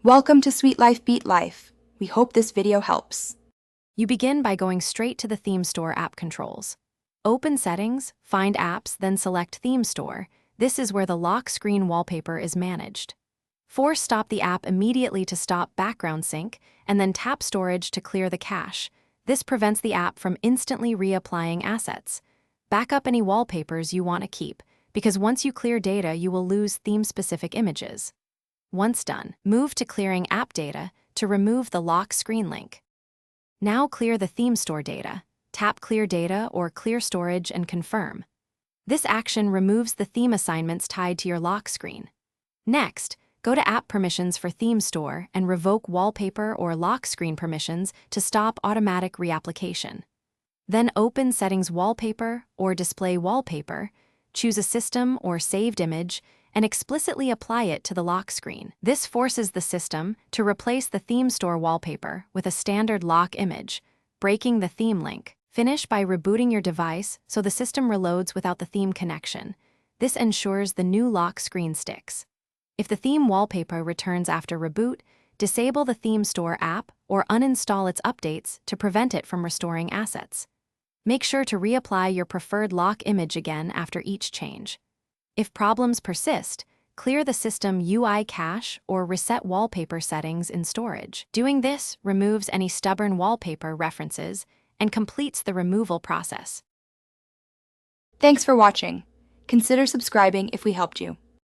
Welcome to Sweet Life Beat Life. We hope this video helps. You begin by going straight to the Theme Store app controls. Open Settings, find Apps, then select Theme Store. This is where the lock screen wallpaper is managed. Force stop the app immediately to stop background sync, and then tap Storage to clear the cache. This prevents the app from instantly reapplying assets. Back up any wallpapers you want to keep, because once you clear data, you will lose theme-specific images. Once done, move to Clearing App Data to remove the lock screen link. Now clear the Theme Store data. Tap Clear Data or Clear Storage and confirm. This action removes the theme assignments tied to your lock screen. Next, go to App Permissions for Theme Store and revoke wallpaper or lock screen permissions to stop automatic reapplication. Then open Settings Wallpaper or Display Wallpaper, choose a system or saved image, and explicitly apply it to the lock screen. This forces the system to replace the Theme Store wallpaper with a standard lock image, breaking the theme link. Finish by rebooting your device so the system reloads without the theme connection. This ensures the new lock screen sticks. If the theme wallpaper returns after reboot, disable the Theme Store app or uninstall its updates to prevent it from restoring assets. Make sure to reapply your preferred lock image again after each change. If problems persist, clear the system UI cache or reset wallpaper settings in storage. Doing this removes any stubborn wallpaper references and completes the removal process. Thanks for watching. Consider subscribing if we helped you.